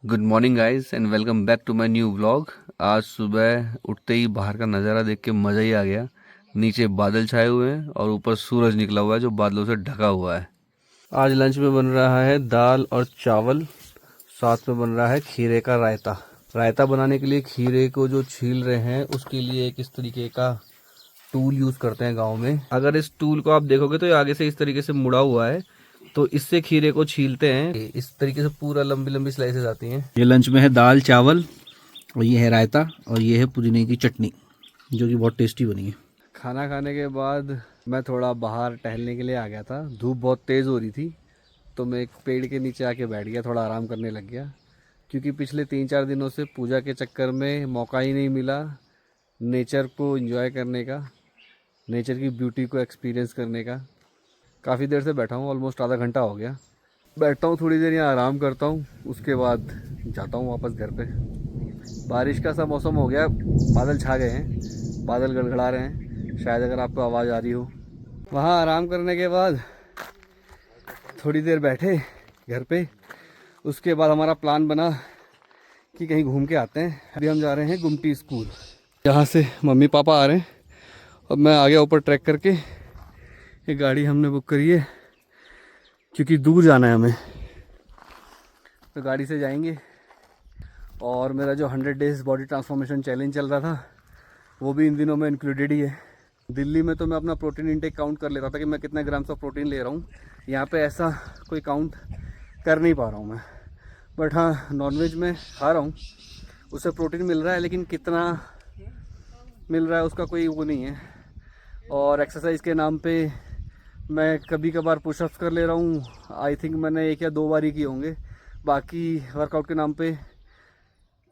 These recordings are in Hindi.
Good morning guys and welcome back to my new vlog. आज सुबह उठते ही बाहर का नज़ारा देख के मज़ा ही आ गया। नीचे बादल छाए हुए हैं और ऊपर सूरज निकला हुआ है जो बादलों से ढका हुआ है। आज लंच में बन रहा है दाल और चावल, साथ में बन रहा है खीरे का रायता। रायता बनाने के लिए खीरे को जो छील रहे हैं उसके लिए एक इस तरीके का टूल यूज़ करते हैं गाँव में। अगर इस टूल को आप देखोगे तो ये आगे से इस तरीके से मुड़ा हुआ है, तो इससे खीरे को छीलते हैं। इस तरीके से पूरा लंबी लंबी स्लाइसेस आती हैं। ये लंच में है दाल चावल और ये है रायता और ये है पुदीने की चटनी जो कि बहुत टेस्टी बनी है। खाना खाने के बाद मैं थोड़ा बाहर टहलने के लिए आ गया था। धूप बहुत तेज़ हो रही थी तो मैं एक पेड़ के नीचे आके बैठ गया, थोड़ा आराम करने लग गया, क्योंकि पिछले 3-4 दिनों से पूजा के चक्कर में मौका ही नहीं मिला नेचर को एंजॉय करने का, नेचर की ब्यूटी को एक्सपीरियंस करने का। काफ़ी देर से बैठा हूँ, ऑलमोस्ट आधा घंटा हो गया। बैठता हूँ थोड़ी देर यहाँ आराम करता हूँ, उसके बाद जाता हूँ वापस घर पे। बारिश का सा मौसम हो गया, बादल छा गए हैं, बादल गड़गड़ा रहे हैं, शायद अगर आपको आवाज़ आ रही हो। वहाँ आराम करने के बाद थोड़ी देर बैठे घर पे, उसके बाद हमारा प्लान बना कि कहीं घूम के आते हैं। अभी हम जा रहे हैं गुमटी स्कूल। यहाँ से मम्मी पापा आ रहे हैं और मैं आ गया ऊपर ट्रैक करके। ये गाड़ी हमने बुक करी है क्योंकि दूर जाना है हमें, तो गाड़ी से जाएंगे। और मेरा जो 100 डेज़ बॉडी ट्रांसफॉर्मेशन चैलेंज चल रहा था वो भी इन दिनों में इंक्लूडेड ही है। दिल्ली में तो मैं अपना प्रोटीन इंटेक काउंट कर लेता था कि मैं कितने ग्राम्स ऑफ प्रोटीन ले रहा हूँ। यहाँ पे ऐसा कोई काउंट कर नहीं पा रहा हूँ मैं। बट हाँ, नॉनवेज में खा रहा हूँ, उससे प्रोटीन मिल रहा है, लेकिन कितना मिल रहा है उसका कोई वो नहीं है। और एक्सरसाइज के नाम पे मैं कभी कभार पुशअप्स कर ले रहा हूँ। आई थिंक मैंने 1 या 2 बार ही किए होंगे। बाकी वर्कआउट के नाम पे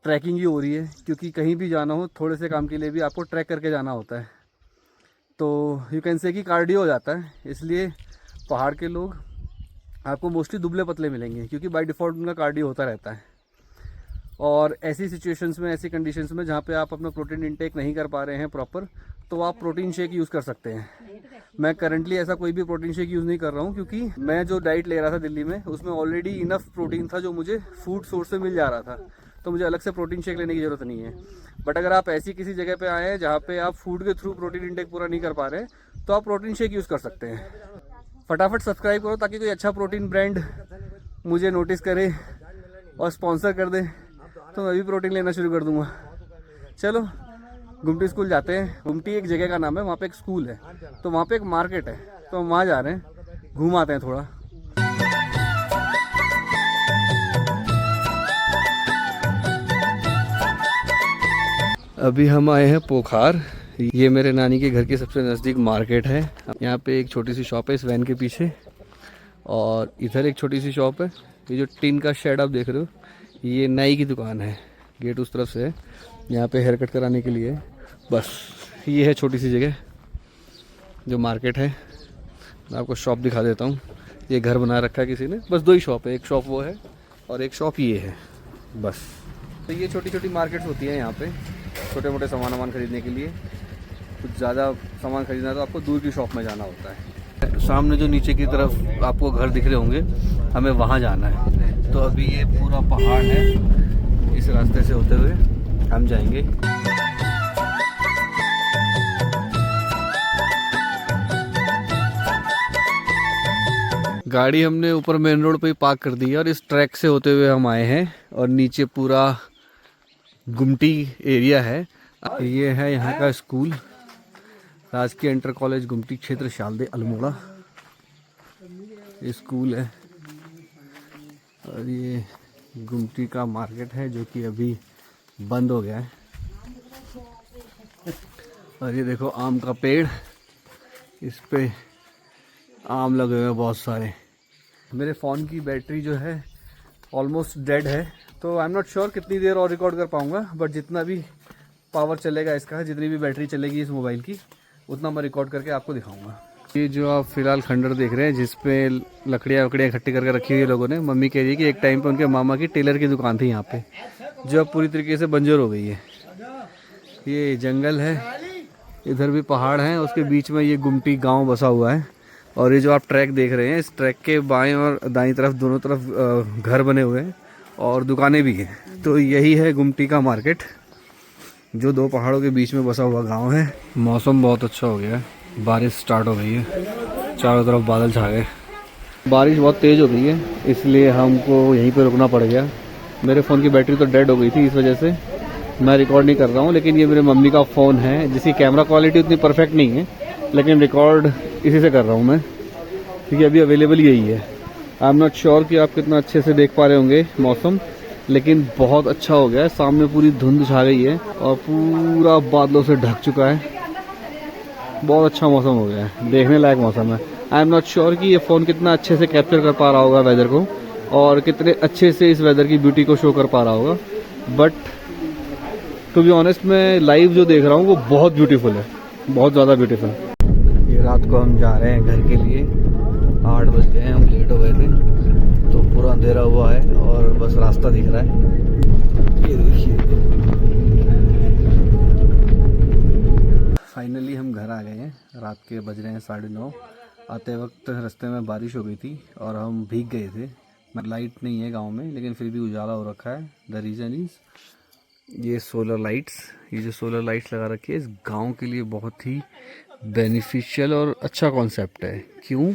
ट्रैकिंग ही हो रही है, क्योंकि कहीं भी जाना हो थोड़े से काम के लिए भी आपको ट्रैक करके जाना होता है, तो यू कैन से कि कार्डियो हो जाता है। इसलिए पहाड़ के लोग आपको मोस्टली दुबले पतले मिलेंगे, क्योंकि बाय डिफ़ॉल्ट उनका कार्डियो होता रहता है। और ऐसी सिचुएशंस में, ऐसी कंडीशंस में जहाँ पे आप अपना प्रोटीन इंटेक नहीं कर पा रहे हैं प्रॉपर, तो आप प्रोटीन शेक यूज़ कर सकते हैं। मैं करंटली ऐसा कोई भी प्रोटीन शेक यूज़ नहीं कर रहा हूँ, क्योंकि मैं जो डाइट ले रहा था दिल्ली में उसमें ऑलरेडी इनफ प्रोटीन था जो मुझे फूड सोर्स से मिल जा रहा था, तो मुझे अलग से प्रोटीन शेक लेने की ज़रूरत नहीं है। बट अगर आप ऐसी किसी जगह पे आए हैं जहाँ पे आप फूड के थ्रू प्रोटीन इंटेक पूरा नहीं कर पा रहे, तो आप प्रोटीन शेक यूज़ कर सकते हैं। फटाफट सब्सक्राइब करो ताकि कोई अच्छा प्रोटीन ब्रांड मुझे नोटिस करे और स्पॉन्सर कर दे, तो मैं भी प्रोटीन लेना शुरू कर दूँगा। चलो गुमटी स्कूल जाते हैं। गुमटी एक जगह का नाम है, वहाँ पे एक स्कूल है, तो वहाँ पे एक मार्केट है, तो हम वहाँ जा रहे हैं, घूम आते हैं थोड़ा। अभी हम आए हैं पोखार। ये मेरे नानी के घर के सबसे नज़दीक मार्केट है। यहाँ पे एक छोटी सी शॉप है इस वैन के पीछे, और इधर एक छोटी सी शॉप है। ये जो टिन का शेड आप देख रहे हो, ये नाई की दुकान है, गेट उस तरफ से है। यहाँ पे हेयर कट कराने के लिए बस ये है छोटी सी जगह जो मार्केट है। मैं आपको शॉप दिखा देता हूँ। ये घर बना रखा है किसी ने, बस 2 ही शॉप है, एक शॉप वो है और एक शॉप ये है बस। तो ये छोटी छोटी मार्केट्स होती हैं यहाँ पे, छोटे मोटे सामान खरीदने के लिए। कुछ ज़्यादा सामान खरीदना है तो आपको दूर की शॉप में जाना होता है। सामने जो नीचे की तरफ आपको घर दिख रहे होंगे, हमें वहाँ जाना है। तो अभी ये पूरा पहाड़ है, इस रास्ते से होते हुए हम जाएंगे। गाड़ी हमने ऊपर मेन रोड पे ही पार्क कर दी है और इस ट्रैक से होते हुए हम आए हैं, और नीचे पूरा गुमटी एरिया है। ये है यहाँ का स्कूल, राजकीय इंटर कॉलेज गुमटी क्षेत्र शालदे अल्मोड़ा, ये स्कूल है। और ये गुमटी का मार्केट है जो कि अभी बंद हो गया है। और ये देखो आम का पेड़, इस पे आम लगे हुए हैं बहुत सारे। मेरे फ़ोन की बैटरी जो है ऑलमोस्ट डेड है, तो आई एम नॉट श्योर कितनी देर और रिकॉर्ड कर पाऊँगा, बट जितना भी पावर चलेगा इसका, जितनी भी बैटरी चलेगी इस मोबाइल की, उतना मैं रिकॉर्ड करके आपको दिखाऊंगा। ये जो आप फिलहाल खंडर देख रहे हैं, जिसपे लकड़ियाँ इकट्ठी करके रखी हुई है लोगों ने। मम्मी कह रही है कि एक टाइम पे उनके मामा की टेलर की दुकान थी यहाँ पे, जो अब पूरी तरीके से बंजर हो गई है। ये जंगल है, इधर भी पहाड़ हैं, उसके बीच में ये गुमटी गाँव बसा हुआ है। और ये जो आप ट्रैक देख रहे हैं, इस ट्रैक के बाएं और दाईं तरफ दोनों तरफ घर बने हुए हैं, और दुकानें भी हैं। तो यही है गुमटी का मार्केट, जो दो पहाड़ों के बीच में बसा हुआ गांव है। मौसम बहुत अच्छा हो गया है, बारिश स्टार्ट हो गई है, चारों तरफ बादल छा गए। बारिश बहुत तेज़ हो गई है, इसलिए हमको यहीं पे रुकना पड़ गया। मेरे फ़ोन की बैटरी तो डेड हो गई थी, इस वजह से मैं रिकॉर्ड नहीं कर रहा हूँ। लेकिन ये मेरे मम्मी का फ़ोन है, जिसकी कैमरा क्वालिटी उतनी परफेक्ट नहीं है, लेकिन रिकॉर्ड इसी से कर रहा हूँ मैं, क्योंकि अभी अवेलेबल यही है। आई एम नॉट श्योर कि आप कितना अच्छे से देख पा रहे होंगे मौसम, लेकिन बहुत अच्छा हो गया है। सामने पूरी धुंध छा गई है और पूरा बादलों से ढक चुका है। बहुत अच्छा मौसम हो गया है, देखने लायक मौसम है। आई एम नॉट श्योर कि ये फ़ोन कितना अच्छे से कैप्चर कर पा रहा होगा वेदर को, और कितने अच्छे से इस वेदर की ब्यूटी को शो कर पा रहा होगा। बट टू बी ऑनेस्ट, मैं लाइव जो देख रहा हूँ वो बहुत ब्यूटीफुल है, बहुत ज़्यादा ब्यूटीफुल। ये रात को हम जा रहे हैं घर के लिए, 8 बज गए हैं, हम लेट हो गए थे, तो पूरा अंधेरा हुआ है और बस रास्ता दिख रहा है। ये देखिए, फाइनली हम घर आ गए हैं। रात के बज रहे हैं 9:30। आते वक्त रास्ते में बारिश हो गई थी और हम भीग गए थे। लाइट नहीं है गांव में, लेकिन फिर भी उजाला हो रखा है। द रीज़न इज़ ये सोलर लाइट्स। ये जो सोलर लाइट्स लगा रखी है, इस गांव के लिए बहुत ही बेनिफिशियल और अच्छा कॉन्सेप्ट है। क्यों?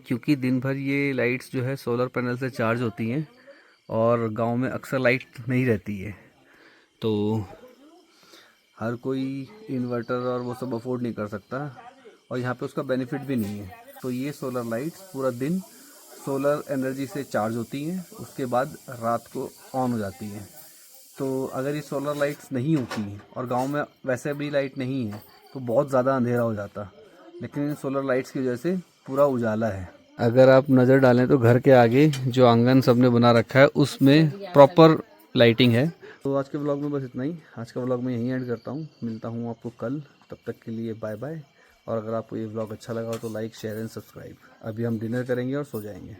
क्योंकि दिन भर ये लाइट्स जो है सोलर पैनल से चार्ज होती हैं, और गांव में अक्सर लाइट नहीं रहती है, तो हर कोई इन्वर्टर और वो सब अफोर्ड नहीं कर सकता, और यहाँ पे उसका बेनिफिट भी नहीं है। तो ये सोलर लाइट्स पूरा दिन सोलर एनर्जी से चार्ज होती हैं, उसके बाद रात को ऑन हो जाती हैं। तो अगर ये सोलर लाइट्स नहीं होती हैं और गांव में वैसे भी लाइट नहीं है, तो बहुत ज़्यादा अंधेरा हो जाता। लेकिन इन सोलर लाइट्स की वजह से पूरा उजाला है। अगर आप नज़र डालें तो घर के आगे जो आंगन सबने बना रखा है, उसमें प्रॉपर लाइटिंग है। तो आज के व्लॉग में बस इतना ही। आज का व्लॉग मैं यहीं एंड करता हूँ। मिलता हूँ आपको कल, तब तक के लिए बाय बाय। और अगर आपको ये व्लॉग अच्छा लगा हो तो लाइक, शेयर एंड सब्सक्राइब। अभी हम डिनर करेंगे और सो जाएंगे।